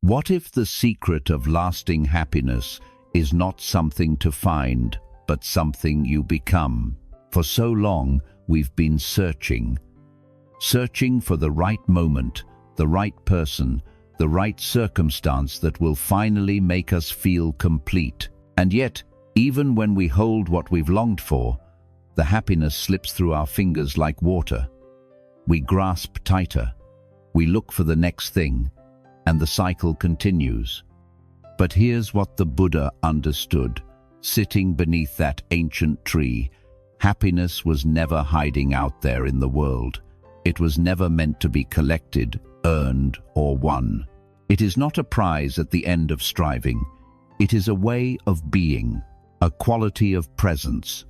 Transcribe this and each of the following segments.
What if the secret of lasting happiness is not something to find, but something you become? For so long, we've been searching for the right moment, the right person, the right circumstance that will finally make us feel complete. And yet, even when we hold what we've longed for, the happiness slips through our fingers like water. We grasp tighter, we look for the next thing, and the cycle continues. But here's what the Buddha understood. Sitting beneath that ancient tree, happiness was never hiding out there in the world. It was never meant to be collected, earned, or won. It is not a prize at the end of striving. It is a way of being, a quality of presence,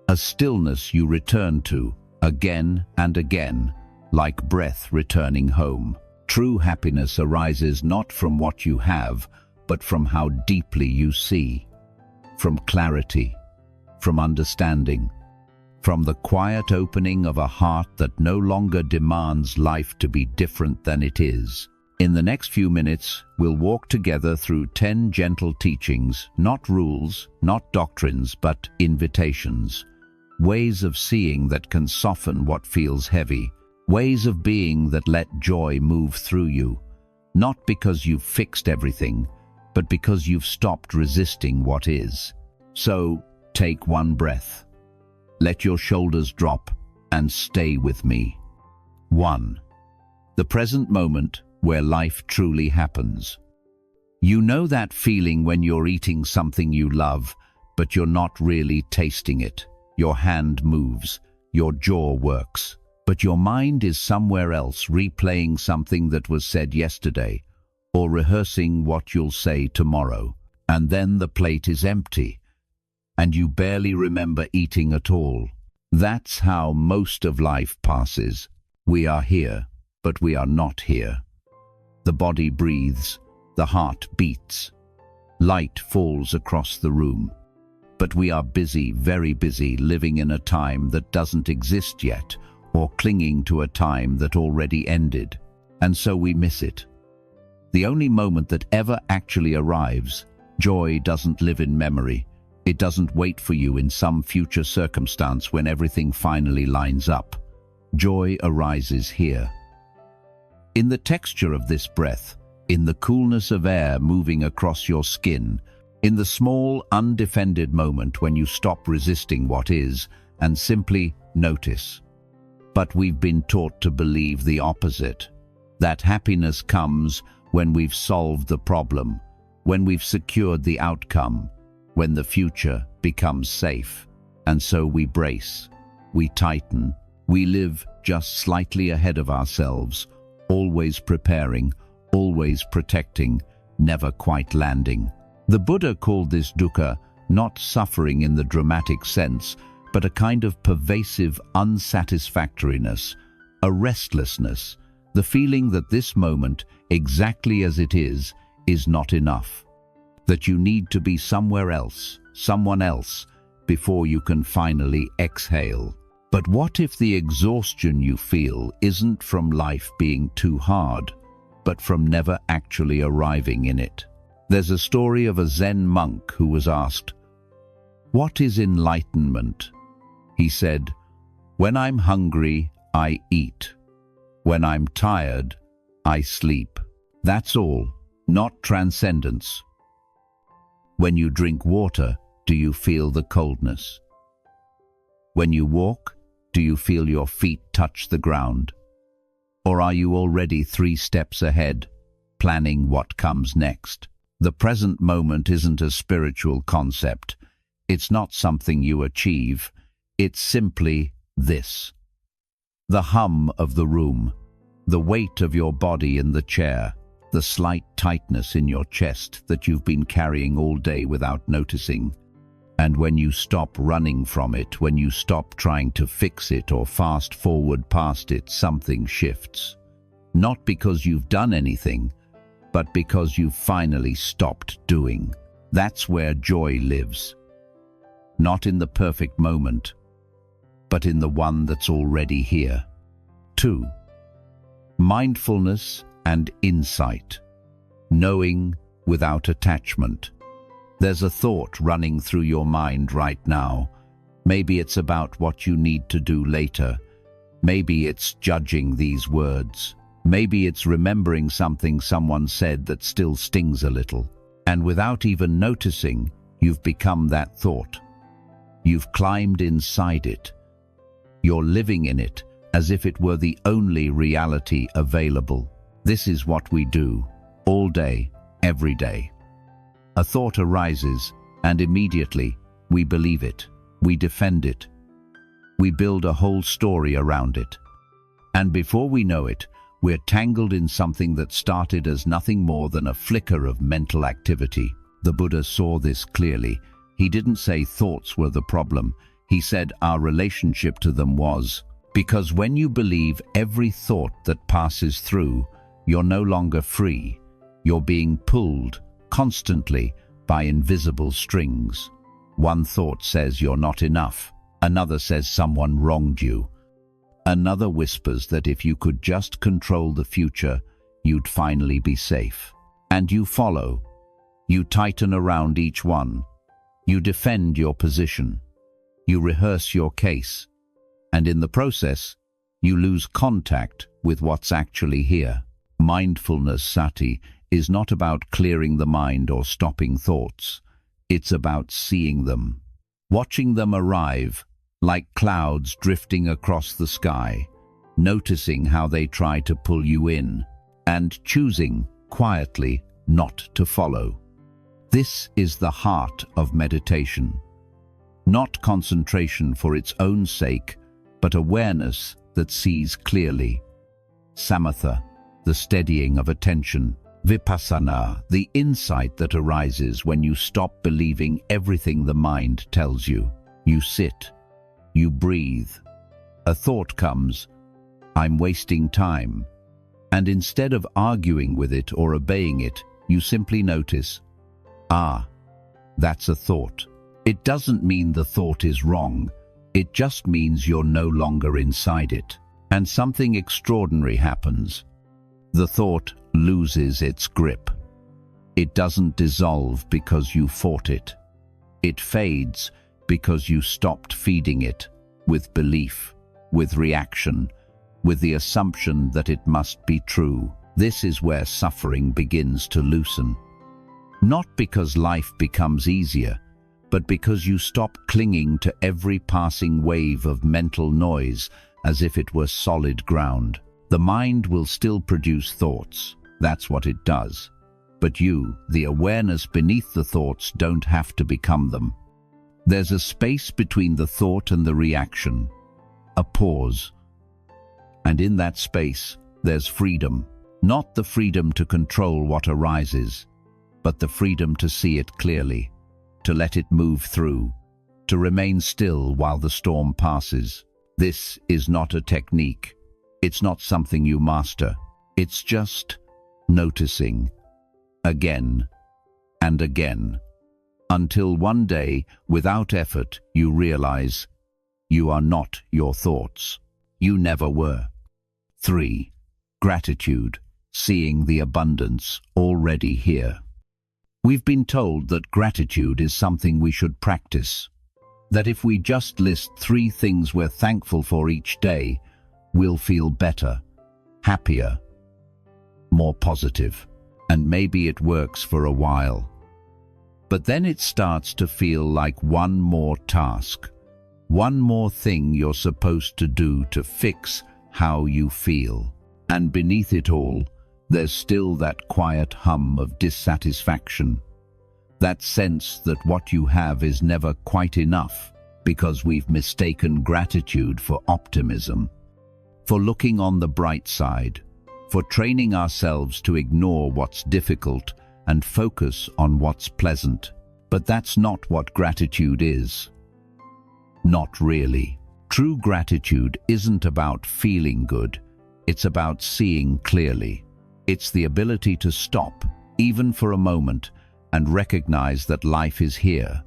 a stillness you return to again and again, like breath returning home. True happiness arises not from what you have, but from how deeply you see, from clarity, from understanding, from the quiet opening of a heart that no longer demands life to be different than it is. In the next few minutes, we'll walk together through 10 gentle teachings, not rules, not doctrines, but invitations. Ways of seeing that can soften what feels heavy. Ways of being that let joy move through you. Not because you've fixed everything, but because you've stopped resisting what is. So, take one breath. Let your shoulders drop and stay with me. 1. The present moment where life truly happens. You know that feeling when you're eating something you love, but you're not really tasting it. Your hand moves, your jaw works, but your mind is somewhere else, replaying something that was said yesterday, or rehearsing what you'll say tomorrow. And then the plate is empty, and you barely remember eating at all. That's how most of life passes. We are here, but we are not here. The body breathes, the heart beats. Light falls across the room. But we are busy, very busy, living in a time that doesn't exist yet, or clinging to a time that already ended. And so we miss it. The only moment that ever actually arrives, joy doesn't live in memory. It doesn't wait for you in some future circumstance when everything finally lines up. Joy arises here. In the texture of this breath, in the coolness of air moving across your skin, in the small, undefended moment when you stop resisting what is and simply notice. But we've been taught to believe the opposite, that happiness comes when we've solved the problem, when we've secured the outcome, when the future becomes safe. And so we brace, we tighten, we live just slightly ahead of ourselves, always preparing, always protecting, never quite landing. The Buddha called this dukkha not suffering in the dramatic sense, but a kind of pervasive unsatisfactoriness, a restlessness, the feeling that this moment, exactly as it is not enough, that you need to be somewhere else, someone else, before you can finally exhale. But what if the exhaustion you feel isn't from life being too hard, but from never actually arriving in it? There's a story of a Zen monk who was asked, "What is enlightenment?" He said, "When I'm hungry, I eat. When I'm tired, I sleep. That's all, not transcendence." When you drink water, do you feel the coldness? When you walk, do you feel your feet touch the ground? Or are you already 3 steps ahead, planning what comes next? The present moment isn't a spiritual concept. It's not something you achieve. It's simply this. The hum of the room, the weight of your body in the chair, the slight tightness in your chest that you've been carrying all day without noticing. And when you stop running from it, when you stop trying to fix it or fast forward past it, something shifts. Not because you've done anything, but because you've finally stopped doing. That's where joy lives. Not in the perfect moment, but in the one that's already here. 2. Mindfulness and insight. knowing without attachment. There's a thought running through your mind right now. Maybe it's about what you need to do later. Maybe it's judging these words. Maybe it's remembering something someone said that still stings a little. And without even noticing, you've become that thought. You've climbed inside it. You're living in it as if it were the only reality available. This is what we do, all day, every day. A thought arises, and immediately we believe it. We defend it. We build a whole story around it. And before we know it, we're tangled in something that started as nothing more than a flicker of mental activity. The Buddha saw this clearly. He didn't say thoughts were the problem. He said our relationship to them was. Because when you believe every thought that passes through, you're no longer free. You're being pulled constantly by invisible strings. One thought says you're not enough. Another says someone wronged you. Another whispers that if you could just control the future, you'd finally be safe. And you follow. You tighten around each one. You defend your position. You rehearse your case. And in the process, you lose contact with what's actually here. Mindfulness, sati, is not about clearing the mind or stopping thoughts. It's about seeing them, watching them arrive, like clouds drifting across the sky, noticing how they try to pull you in, and choosing, quietly, not to follow. This is the heart of meditation. Not concentration for its own sake, but awareness that sees clearly. Samatha, the steadying of attention. Vipassana, the insight that arises when you stop believing everything the mind tells you. You sit. You breathe. A thought comes, I'm wasting time. And instead of arguing with it or obeying it, you simply notice, that's a thought. It doesn't mean the thought is wrong. It just means you're no longer inside it. And something extraordinary happens. The thought loses its grip. It doesn't dissolve because you fought it. It fades because you stopped feeding it with belief, with reaction, with the assumption that it must be true. This is where suffering begins to loosen. Not because life becomes easier, but because you stop clinging to every passing wave of mental noise as if it were solid ground. The mind will still produce thoughts. That's what it does. But you, the awareness beneath the thoughts, don't have to become them. There's a space between the thought and the reaction, a pause. And in that space, there's freedom. Not the freedom to control what arises, but the freedom to see it clearly, to let it move through, to remain still while the storm passes. This is not a technique. It's not something you master. It's just noticing, again and again, until one day, without effort, you realize you are not your thoughts. You never were. 3. Gratitude, seeing the abundance already here. We've been told that gratitude is something we should practice, that if we just list 3 things we're thankful for each day, we'll feel better, happier, more positive. And maybe it works for a while. But then it starts to feel like one more task, one more thing you're supposed to do to fix how you feel. And beneath it all, there's still that quiet hum of dissatisfaction, that sense that what you have is never quite enough, because we've mistaken gratitude for optimism, for looking on the bright side, for training ourselves to ignore what's difficult and focus on what's pleasant. But that's not what gratitude is. Not really. True gratitude isn't about feeling good. It's about seeing clearly. It's the ability to stop, even for a moment, and recognize that life is here,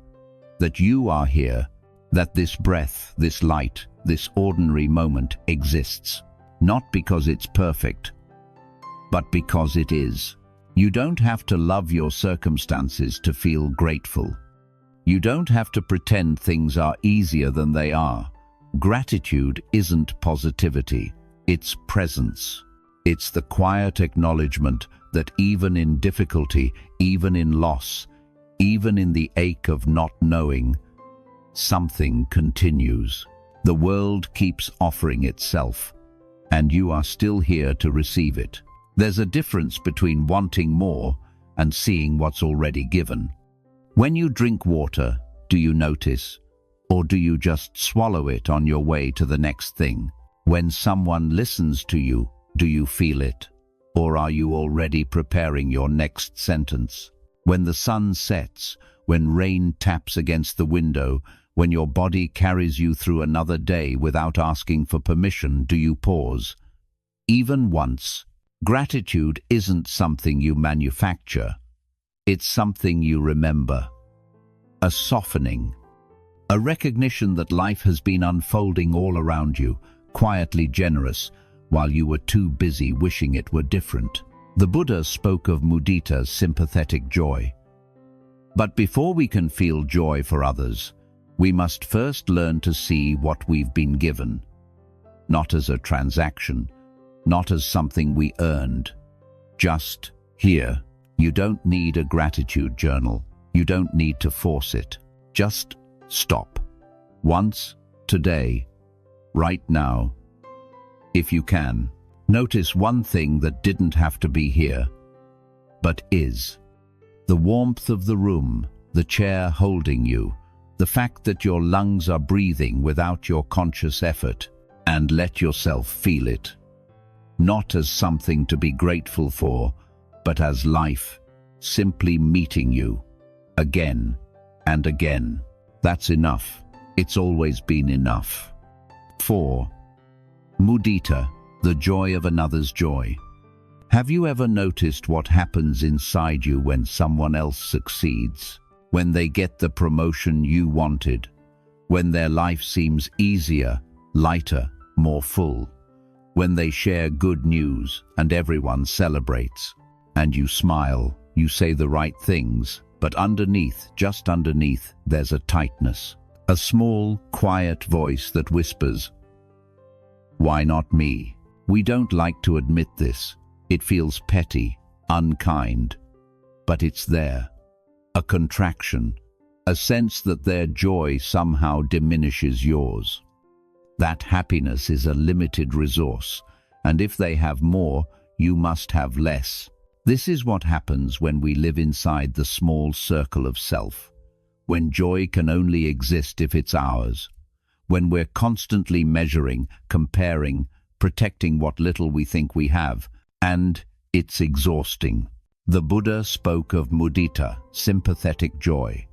that you are here, that this breath, this light, this ordinary moment exists, not because it's perfect, but because it is. You don't have to love your circumstances to feel grateful. You don't have to pretend things are easier than they are. Gratitude isn't positivity, it's presence. It's the quiet acknowledgement that even in difficulty, even in loss, even in the ache of not knowing, something continues. The world keeps offering itself, and you are still here to receive it. There's a difference between wanting more and seeing what's already given. When you drink water, do you notice, or do you just swallow it on your way to the next thing? When someone listens to you, do you feel it, or are you already preparing your next sentence? When the sun sets, when rain taps against the window, when your body carries you through another day without asking for permission, do you pause? Even once. Gratitude isn't something you manufacture. It's something you remember. A softening. A recognition that life has been unfolding all around you, quietly generous, while you were too busy wishing it were different. The Buddha spoke of mudita, sympathetic joy. But before we can feel joy for others, we must first learn to see what we've been given. Not as a transaction, not as something we earned. Just here. You don't need a gratitude journal. You don't need to force it. Just stop. Once, today, right now. If you can, notice one thing that didn't have to be here, but is. The warmth of the room, the chair holding you, the fact that your lungs are breathing without your conscious effort, and let yourself feel it. Not as something to be grateful for, but as life, simply meeting you, again and again. That's enough. It's always been enough. 4. Mudita, the joy of another's joy. Have you ever noticed what happens inside you when someone else succeeds? When they get the promotion you wanted? When their life seems easier, lighter, more full? When they share good news and everyone celebrates? And you smile, you say the right things, but underneath, just underneath, there's a tightness. A small, quiet voice that whispers, "Why not me?" We don't like to admit this. It feels petty, unkind, but it's there. A contraction, a sense that their joy somehow diminishes yours. That happiness is a limited resource, and if they have more, you must have less. This is what happens when we live inside the small circle of self, when joy can only exist if it's ours, when we're constantly measuring, comparing, protecting what little we think we have, and it's exhausting. The Buddha spoke of mudita, sympathetic joy,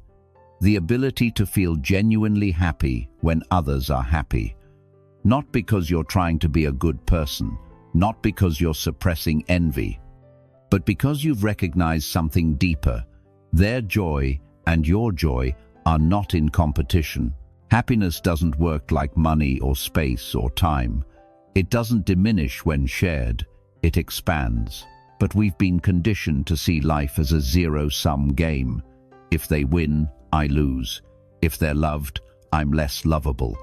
the ability to feel genuinely happy when others are happy. Not because you're trying to be a good person, not because you're suppressing envy, but because you've recognized something deeper. Their joy and your joy are not in competition. Happiness doesn't work like money or space or time. It doesn't diminish when shared, it expands. But we've been conditioned to see life as a zero-sum game. If they win, I lose. If they're loved, I'm less lovable.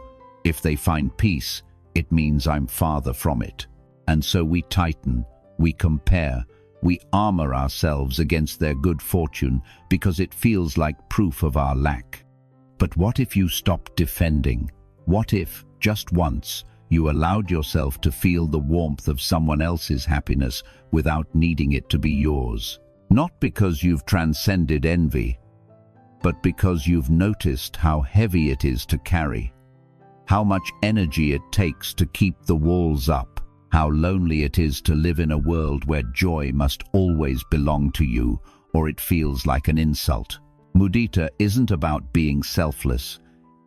If they find peace, it means I'm farther from it. And so we tighten, we compare, we armor ourselves against their good fortune because it feels like proof of our lack. But what if you stopped defending? What if, just once, you allowed yourself to feel the warmth of someone else's happiness without needing it to be yours? Not because you've transcended envy, but because you've noticed how heavy it is to carry, how much energy it takes to keep the walls up, how lonely it is to live in a world where joy must always belong to you, or it feels like an insult. Mudita isn't about being selfless,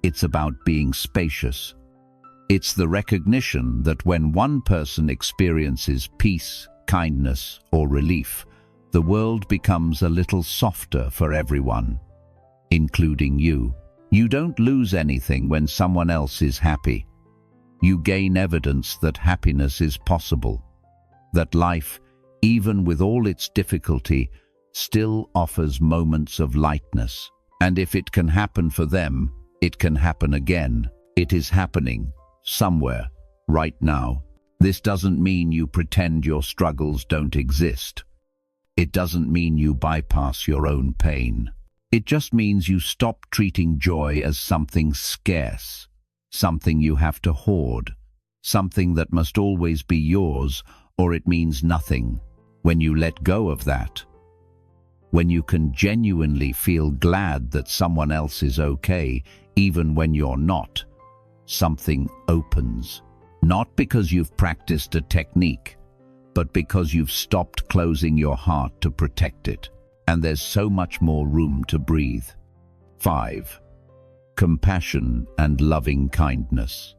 it's about being spacious. It's the recognition that when one person experiences peace, kindness, or relief, the world becomes a little softer for everyone, including you. You don't lose anything when someone else is happy. You gain evidence that happiness is possible, that life, even with all its difficulty, still offers moments of lightness. And if it can happen for them, it can happen again. It is happening, somewhere, right now. This doesn't mean you pretend your struggles don't exist. It doesn't mean you bypass your own pain. It just means you stop treating joy as something scarce, something you have to hoard, something that must always be yours, or it means nothing. When you let go of that, when you can genuinely feel glad that someone else is okay, even when you're not, something opens. Not because you've practiced a technique, but because you've stopped closing your heart to protect it. And there's so much more room to breathe. 5. Compassion and loving kindness.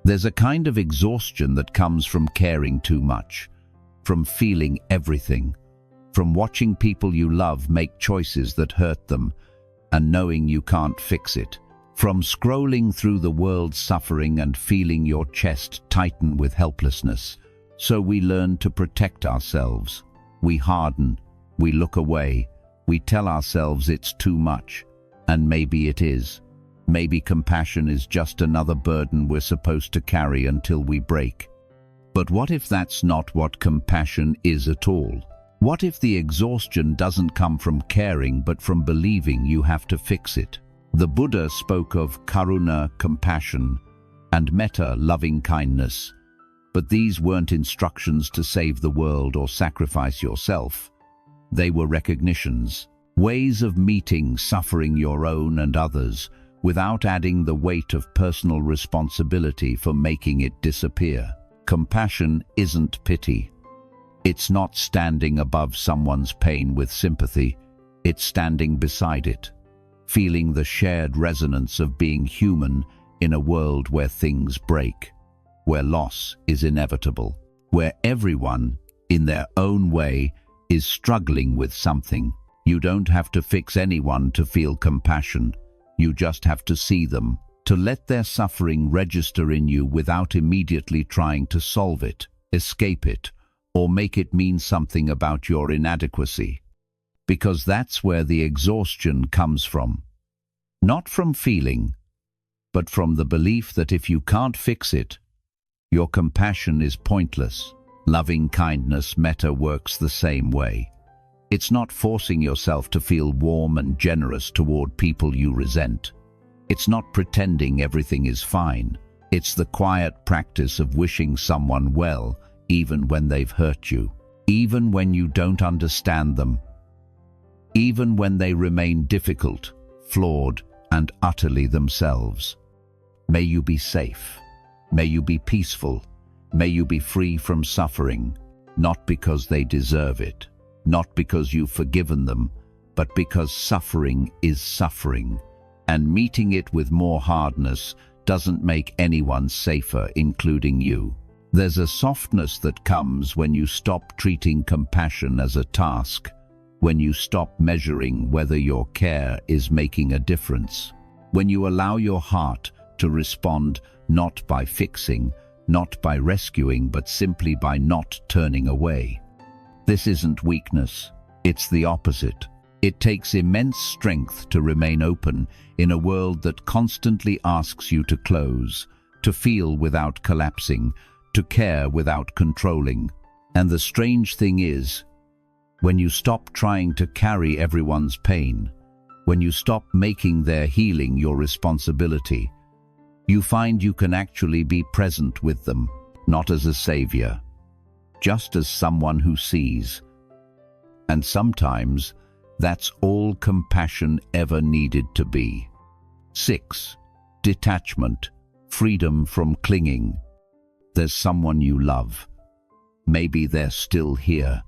There's a kind of exhaustion that comes from caring too much, from feeling everything, from watching people you love make choices that hurt them and knowing you can't fix it, from scrolling through the world's suffering and feeling your chest tighten with helplessness. So we learn to protect ourselves. We harden, we look away, we tell ourselves it's too much, and maybe it is. Maybe compassion is just another burden we're supposed to carry until we break. But what if that's not what compassion is at all? What if the exhaustion doesn't come from caring but from believing you have to fix it? The Buddha spoke of karuna, compassion, and metta, loving kindness. But these weren't instructions to save the world or sacrifice yourself. They were recognitions, ways of meeting suffering your own and others, without adding the weight of personal responsibility for making it disappear. Compassion isn't pity. It's not standing above someone's pain with sympathy. It's standing beside it, feeling the shared resonance of being human in a world where things break, where loss is inevitable, where everyone, in their own way, is struggling with something. You don't have to fix anyone to feel compassion. You just have to see them, to let their suffering register in you without immediately trying to solve it, escape it, or make it mean something about your inadequacy. Because that's where the exhaustion comes from. Not from feeling, but from the belief that if you can't fix it, your compassion is pointless. Loving kindness, metta, works the same way. It's not forcing yourself to feel warm and generous toward people you resent. It's not pretending everything is fine. It's the quiet practice of wishing someone well, even when they've hurt you, even when you don't understand them, even when they remain difficult, flawed, and utterly themselves. May you be safe. May you be peaceful. May you be free from suffering, not because they deserve it, not because you've forgiven them, but because suffering is suffering, and meeting it with more hardness doesn't make anyone safer, including you. There's a softness that comes when you stop treating compassion as a task, when you stop measuring whether your care is making a difference, when you allow your heart to respond not by fixing, not by rescuing, but simply by not turning away. This isn't weakness, it's the opposite. It takes immense strength to remain open in a world that constantly asks you to close, to feel without collapsing, to care without controlling. And the strange thing is, when you stop trying to carry everyone's pain, when you stop making their healing your responsibility, you find you can actually be present with them, not as a savior, just as someone who sees. And sometimes, that's all compassion ever needed to be. 6. Detachment, freedom from clinging. There's someone you love. Maybe they're still here.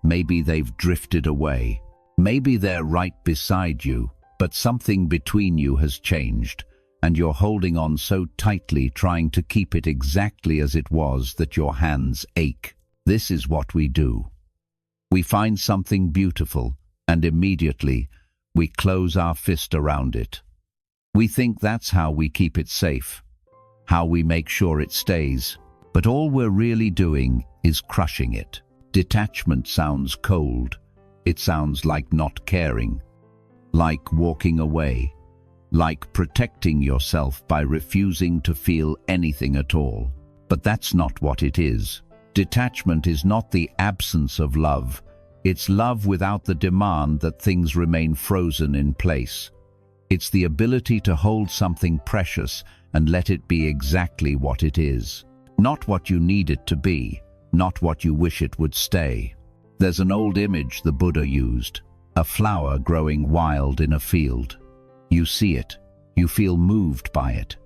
Maybe they've drifted away. Maybe they're right beside you, but something between you has changed, and you're holding on so tightly, trying to keep it exactly as it was that your hands ache. This is what we do. We find something beautiful, and immediately we close our fist around it. We think that's how we keep it safe, how we make sure it stays. But all we're really doing is crushing it. Detachment sounds cold. It sounds like not caring, like walking away, like protecting yourself by refusing to feel anything at all. But that's not what it is. Detachment is not the absence of love. It's love without the demand that things remain frozen in place. It's the ability to hold something precious and let it be exactly what it is. Not what you need it to be, not what you wish it would stay. There's an old image the Buddha used, a flower growing wild in a field. You see it, you feel moved by it.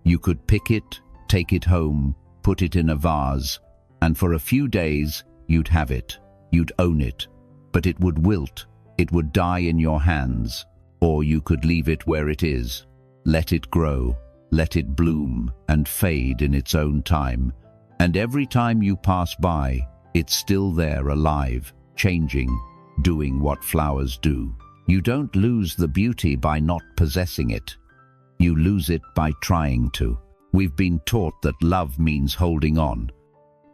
You could pick it, take it home, put it in a vase, and for a few days you'd have it, you'd own it, but it would wilt, it would die in your hands. Or you could leave it where it is, let it grow, let it bloom and fade in its own time. And every time you pass by, it's still there, alive, changing, doing what flowers do. You don't lose the beauty by not possessing it. You lose it by trying to. We've been taught that love means holding on,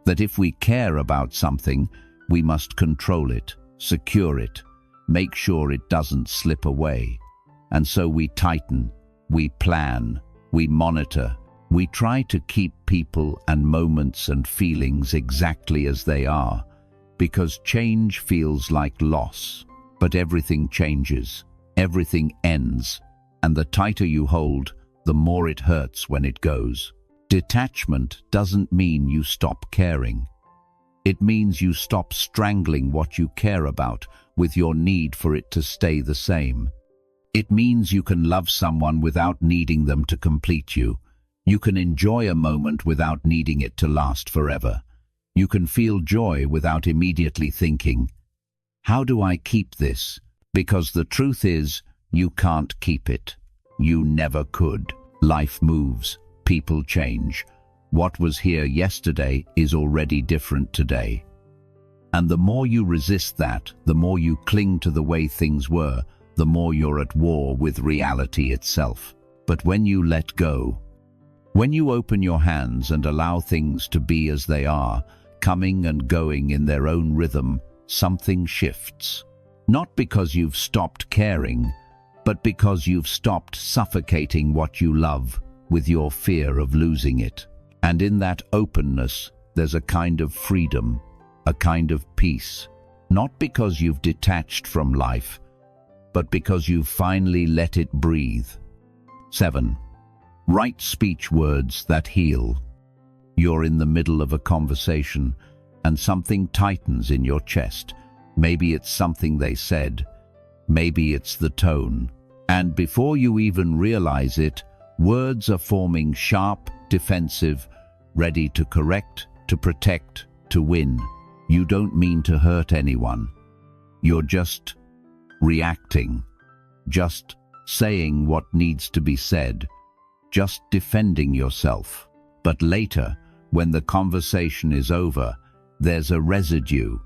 that if we care about something, we must control it, secure it, make sure it doesn't slip away. And so we tighten, we plan, we monitor, we try to keep people and moments and feelings exactly as they are, because change feels like loss. But everything changes, everything ends, and the tighter you hold, the more it hurts when it goes. Detachment doesn't mean you stop caring. It means you stop strangling what you care about with your need for it to stay the same. It means you can love someone without needing them to complete you. You can enjoy a moment without needing it to last forever. You can feel joy without immediately thinking, "How do I keep this?" Because the truth is, you can't keep it. You never could. Life moves, people change. What was here yesterday is already different today. And the more you resist that, the more you cling to the way things were, the more you're at war with reality itself. But when you let go, when you open your hands and allow things to be as they are, coming and going in their own rhythm, something shifts. Not because you've stopped caring, but because you've stopped suffocating what you love with your fear of losing it. And in that openness, there's a kind of freedom, a kind of peace. Not because you've detached from life, but because you've finally let it breathe. 7. Right speech words that heal. You're in the middle of a conversation, and something tightens in your chest. Maybe it's something they said, maybe it's the tone. And before you even realize it, words are forming sharp, defensive, ready to correct, to protect, to win. You don't mean to hurt anyone. You're just reacting, just saying what needs to be said, just defending yourself. But later, when the conversation is over, there's a residue,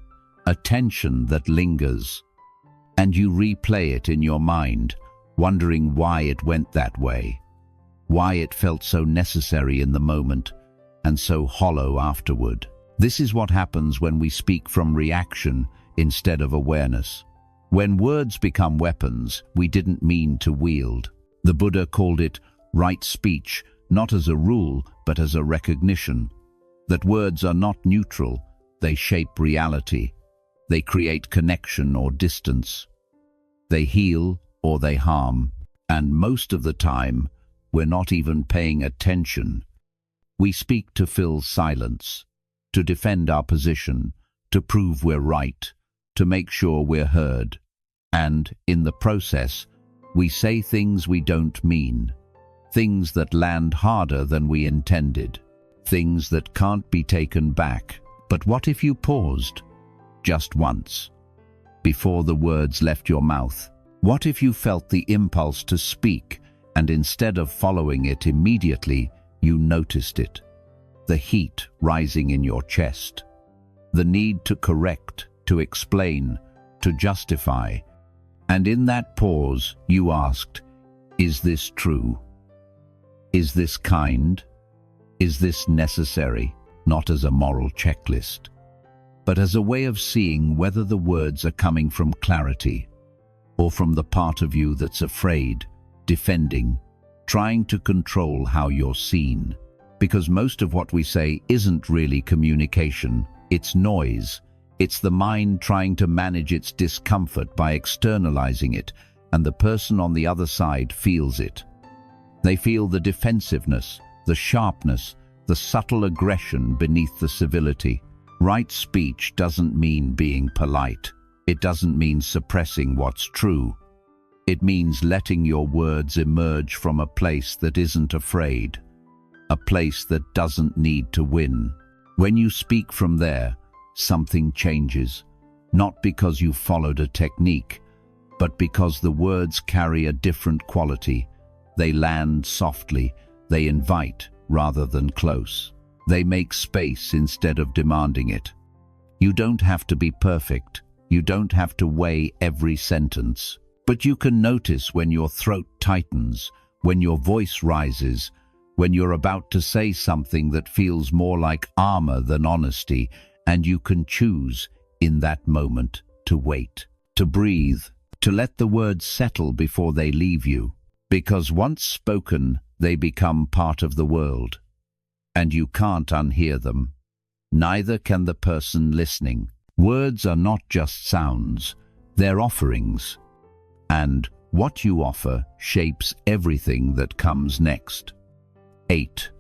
a tension that lingers, and you replay it in your mind, wondering why it went that way, why it felt so necessary in the moment and so hollow afterward. This is what happens when we speak from reaction instead of awareness. When words become weapons we didn't mean to wield. The Buddha called it right speech, not as a rule, but as a recognition that words are not neutral, they shape reality, they create connection or distance, they heal or they harm, and most of the time we're not even paying attention. We speak to fill silence, to defend our position, to prove we're right, to make sure we're heard. And, in the process, we say things we don't mean, things that land harder than we intended, things that can't be taken back. But what if you paused, just once, before the words left your mouth? What if you felt the impulse to speak, and instead of following it immediately, you noticed it? The heat rising in your chest, the need to correct, to explain, to justify. And in that pause, you asked, is this true? Is this kind? Is this necessary? Not as a moral checklist, but as a way of seeing whether the words are coming from clarity or from the part of you that's afraid, defending, trying to control how you're seen. Because most of what we say isn't really communication, it's noise. It's the mind trying to manage its discomfort by externalizing it, and the person on the other side feels it. They feel the defensiveness, the sharpness, the subtle aggression beneath the civility. Right speech doesn't mean being polite. It doesn't mean suppressing what's true. It means letting your words emerge from a place that isn't afraid, a place that doesn't need to win. When you speak from there, something changes, not because you followed a technique, but because the words carry a different quality. They land softly, they invite rather than close. They make space instead of demanding it. You don't have to be perfect. You don't have to weigh every sentence. But you can notice when your throat tightens, when your voice rises, when you're about to say something that feels more like armor than honesty, and you can choose, in that moment, to wait, to breathe, to let the words settle before they leave you. Because once spoken, they become part of the world, and you can't unhear them. Neither can the person listening. Words are not just sounds, they're offerings. And what you offer shapes everything that comes next. 8.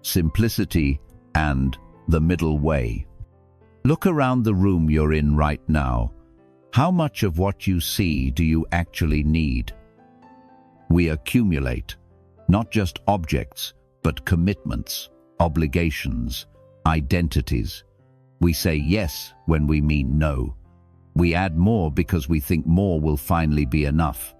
Simplicity and the middle way. Look around the room you're in right now. How much of what you see do you actually need? We accumulate, not just objects, but commitments, obligations, identities. We say yes when we mean no. We add more because we think more will finally be enough.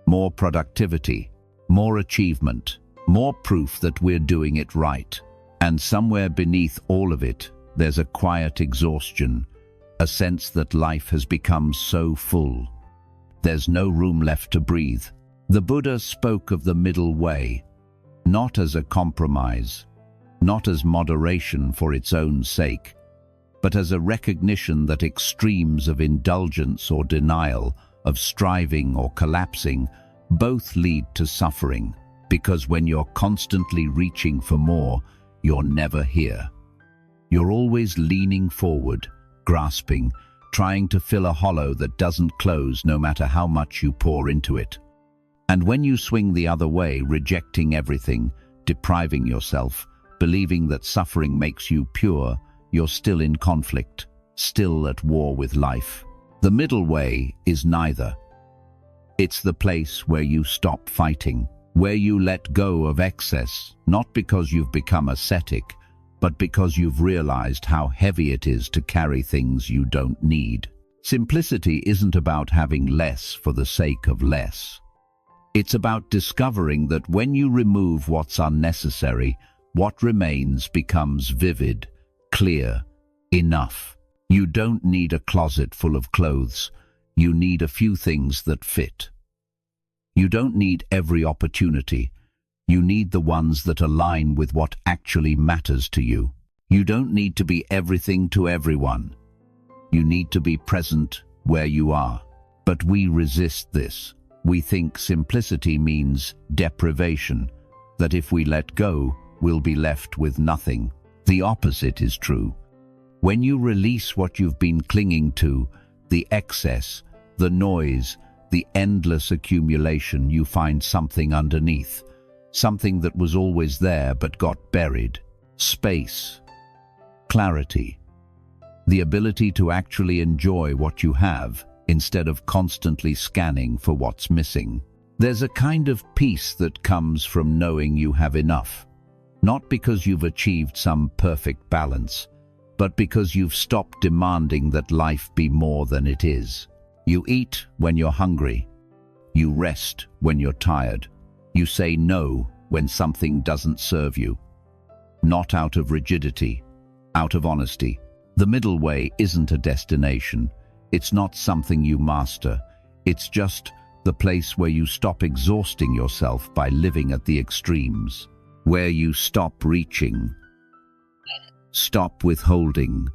More productivity, more achievement, more proof that we're doing it right. And somewhere beneath all of it, there's a quiet exhaustion, a sense that life has become so full. There's no room left to breathe. The Buddha spoke of the middle way, not as a compromise, not as moderation for its own sake, but as a recognition that extremes of indulgence or denial, of striving or collapsing, both lead to suffering, because when you're constantly reaching for more, you're never here. You're always leaning forward, grasping, trying to fill a hollow that doesn't close no matter how much you pour into it. And when you swing the other way, rejecting everything, depriving yourself, believing that suffering makes you pure, you're still in conflict, still at war with life. The middle way is neither. It's the place where you stop fighting, where you let go of excess, not because you've become ascetic, but because you've realized how heavy it is to carry things you don't need. Simplicity isn't about having less for the sake of less. It's about discovering that when you remove what's unnecessary, what remains becomes vivid, clear, enough. You don't need a closet full of clothes. You need a few things that fit. You don't need every opportunity. You need the ones that align with what actually matters to you. You don't need to be everything to everyone. You need to be present where you are. But we resist this. We think simplicity means deprivation, that if we let go, we'll be left with nothing. The opposite is true. When you release what you've been clinging to, the excess, the noise, the endless accumulation, you find something underneath, something that was always there but got buried. Space, clarity, the ability to actually enjoy what you have instead of constantly scanning for what's missing. There's a kind of peace that comes from knowing you have enough, not because you've achieved some perfect balance, but because you've stopped demanding that life be more than it is. You eat when you're hungry. You rest when you're tired. You say no when something doesn't serve you. Not out of rigidity, out of honesty. The middle way isn't a destination. It's not something you master. It's just the place where you stop exhausting yourself by living at the extremes, where you stop reaching, stop withholding,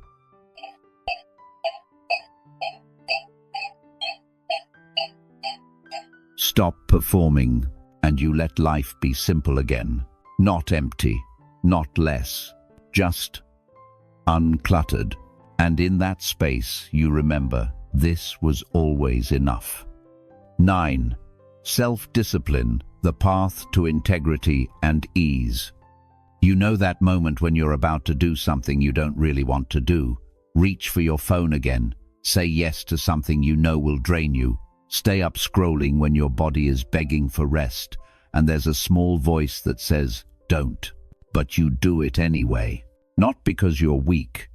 Stop performing, and you let life be simple again. Not empty, not less, just uncluttered. And in that space, you remember, this was always enough. 9. Self-discipline, the path to integrity and ease. You know that moment when you're about to do something you don't really want to do. Reach for your phone again. Say yes to something you know will drain you. Stay up scrolling when your body is begging for rest, and there's a small voice that says, don't. But you do it anyway. Not because you're weak,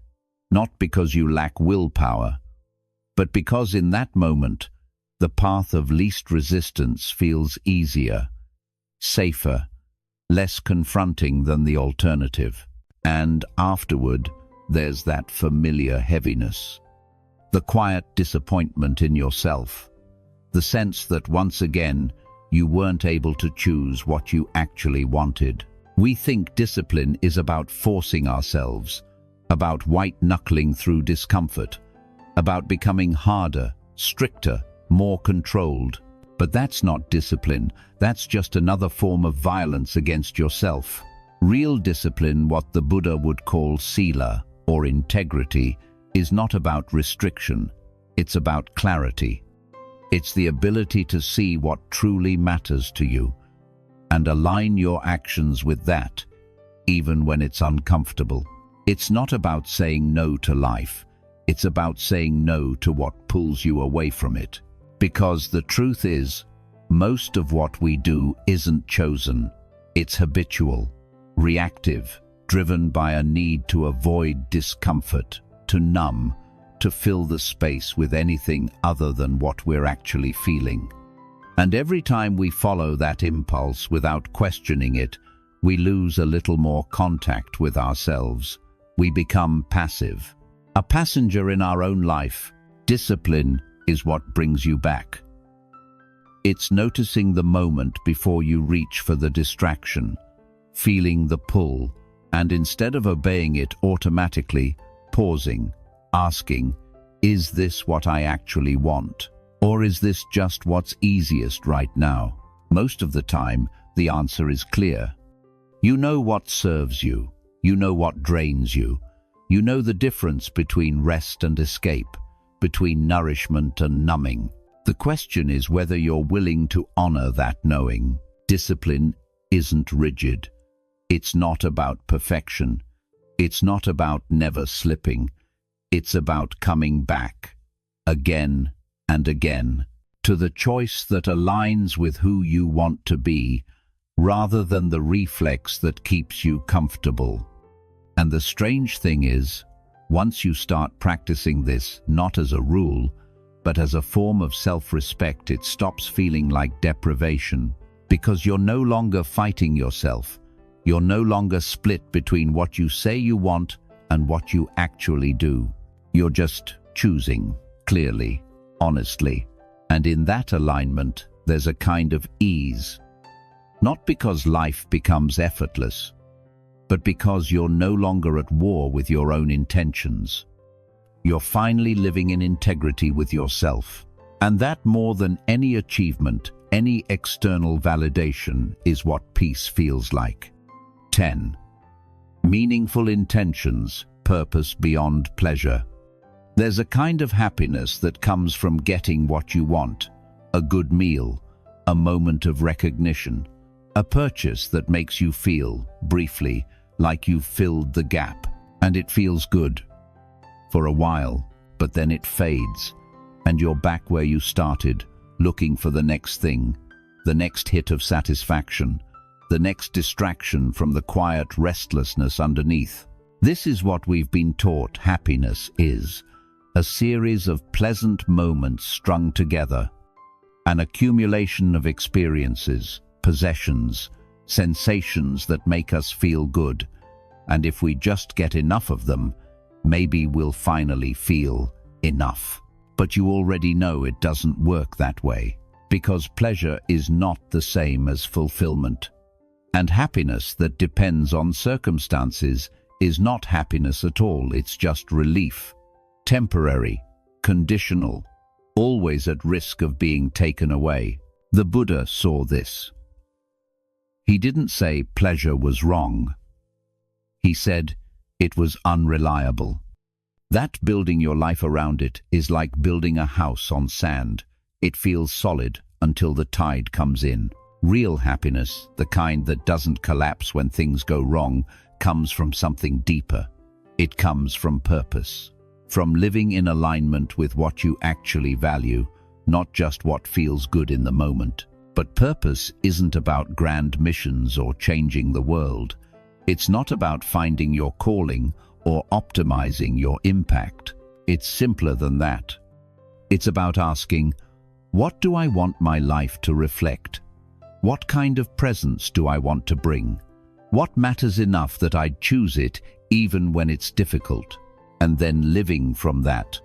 not because you lack willpower, but because in that moment, the path of least resistance feels easier, safer, less confronting than the alternative. And afterward, there's that familiar heaviness. The quiet disappointment in yourself. The sense that once again, you weren't able to choose what you actually wanted. We think discipline is about forcing ourselves, about white-knuckling through discomfort, about becoming harder, stricter, more controlled. But that's not discipline, that's just another form of violence against yourself. Real discipline, what the Buddha would call sila, or integrity, is not about restriction, it's about clarity. It's the ability to see what truly matters to you, and align your actions with that, even when it's uncomfortable. It's not about saying no to life, it's about saying no to what pulls you away from it. Because the truth is, most of what we do isn't chosen. It's habitual, reactive, driven by a need to avoid discomfort, to numb, to fill the space with anything other than what we're actually feeling. And every time we follow that impulse without questioning it, we lose a little more contact with ourselves. We become passive, a passenger in our own life. Discipline is what brings you back. It's noticing the moment before you reach for the distraction, feeling the pull, and instead of obeying it automatically, pausing, asking, is this what I actually want? Or is this just what's easiest right now? Most of the time, the answer is clear. You know what serves you. You know what drains you. You know the difference between rest and escape, between nourishment and numbing. The question is whether you're willing to honor that knowing. Discipline isn't rigid. It's not about perfection. It's not about never slipping. It's about coming back, again and again, to the choice that aligns with who you want to be, rather than the reflex that keeps you comfortable. And the strange thing is, once you start practicing this, not as a rule, but as a form of self-respect, it stops feeling like deprivation, because you're no longer fighting yourself. You're no longer split between what you say you want and what you actually do. You're just choosing, clearly, honestly. And in that alignment, there's a kind of ease. Not because life becomes effortless, but because you're no longer at war with your own intentions. You're finally living in integrity with yourself. And that, more than any achievement, any external validation, is what peace feels like. 10. Meaningful intentions, purpose beyond pleasure. There's a kind of happiness that comes from getting what you want, a good meal, a moment of recognition, a purchase that makes you feel, briefly, like you've filled the gap. And it feels good for a while, but then it fades, and you're back where you started, looking for the next thing, the next hit of satisfaction, the next distraction from the quiet restlessness underneath. This is what we've been taught happiness is: a series of pleasant moments strung together, an accumulation of experiences, possessions, sensations that make us feel good, and if we just get enough of them, maybe we'll finally feel enough. But you already know it doesn't work that way, because pleasure is not the same as fulfillment. And happiness that depends on circumstances is not happiness at all, it's just relief. Temporary, conditional, always at risk of being taken away. The Buddha saw this. He didn't say pleasure was wrong. He said it was unreliable. That building your life around it is like building a house on sand. It feels solid until the tide comes in. Real happiness, the kind that doesn't collapse when things go wrong, comes from something deeper. It comes from purpose, from living in alignment with what you actually value, not just what feels good in the moment. But purpose isn't about grand missions or changing the world. It's not about finding your calling or optimizing your impact. It's simpler than that. It's about asking, what do I want my life to reflect? What kind of presence do I want to bring? What matters enough that I'd choose it even when it's difficult? And then living from that.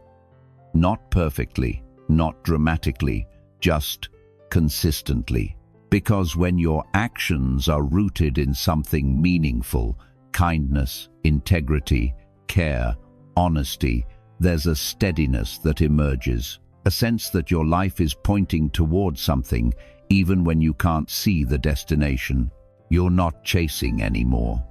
Not perfectly, not dramatically, just consistently. Because when your actions are rooted in something meaningful, kindness, integrity, care, honesty, there's a steadiness that emerges, a sense that your life is pointing towards something even when you can't see the destination. You're not chasing anymore.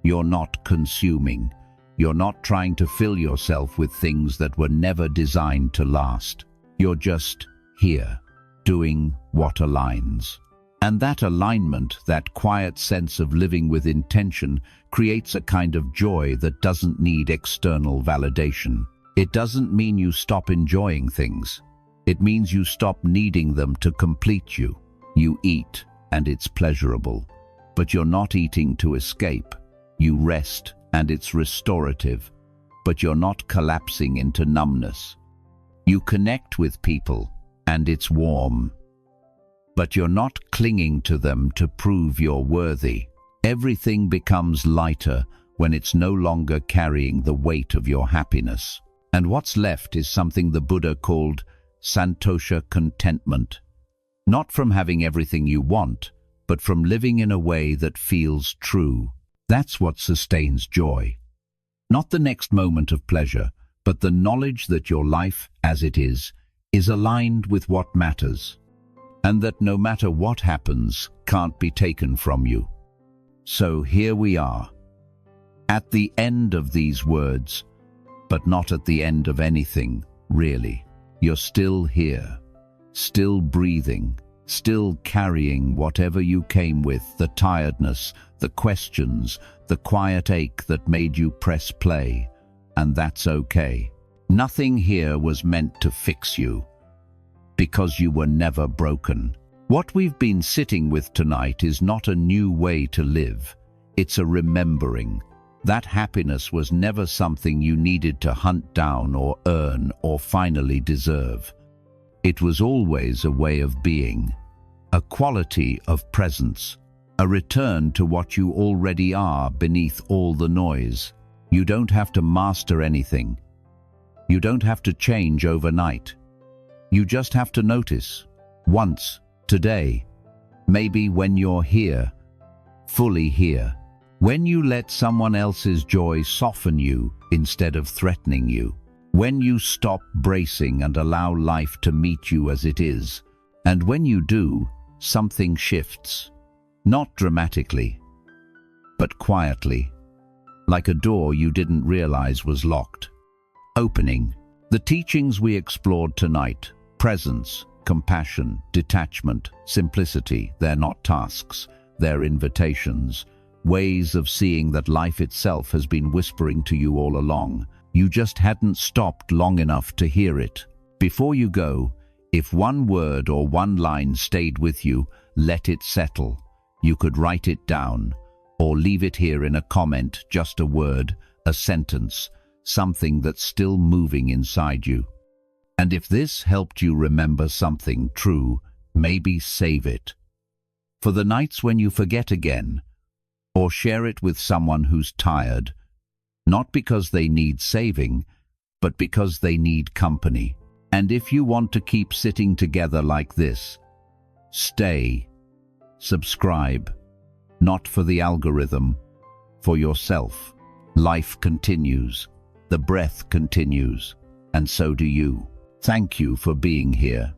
You're not consuming. You're not trying to fill yourself with things that were never designed to last. You're just here, doing what aligns. And that alignment, that quiet sense of living with intention, creates a kind of joy that doesn't need external validation. It doesn't mean you stop enjoying things. It means you stop needing them to complete you. You eat, and it's pleasurable. But you're not eating to escape. You rest, and it's restorative. But you're not collapsing into numbness. You connect with people, and it's warm. But you're not clinging to them to prove you're worthy. Everything becomes lighter when it's no longer carrying the weight of your happiness. And what's left is something the Buddha called santosha, contentment. Not from having everything you want, but from living in a way that feels true. That's what sustains joy. Not the next moment of pleasure, but the knowledge that your life, as it is aligned with what matters. And that no matter what happens, can't be taken from you. So here we are, at the end of these words, but not at the end of anything, really. You're still here, still breathing, still carrying whatever you came with, the tiredness, the questions, the quiet ache that made you press play, and that's okay. Nothing here was meant to fix you, because you were never broken. What we've been sitting with tonight is not a new way to live. It's a remembering. That happiness was never something you needed to hunt down or earn or finally deserve. It was always a way of being, a quality of presence, a return to what you already are beneath all the noise. You don't have to master anything. You don't have to change overnight. You just have to notice, once, today, maybe when you're here, fully here. When you let someone else's joy soften you instead of threatening you. When you stop bracing and allow life to meet you as it is. And when you do, something shifts. Not dramatically, but quietly. Like a door you didn't realize was locked. Opening. The teachings we explored tonight, presence, compassion, detachment, simplicity, they're not tasks, they're invitations, ways of seeing that life itself has been whispering to you all along. You just hadn't stopped long enough to hear it. Before you go, if one word or one line stayed with you, let it settle. You could write it down, or leave it here in a comment, just a word, a sentence, something that's still moving inside you. And if this helped you remember something true, maybe save it. For the nights when you forget again, or share it with someone who's tired, not because they need saving, but because they need company. And if you want to keep sitting together like this, stay, subscribe, not for the algorithm, for yourself. Life continues, the breath continues, and so do you. Thank you for being here.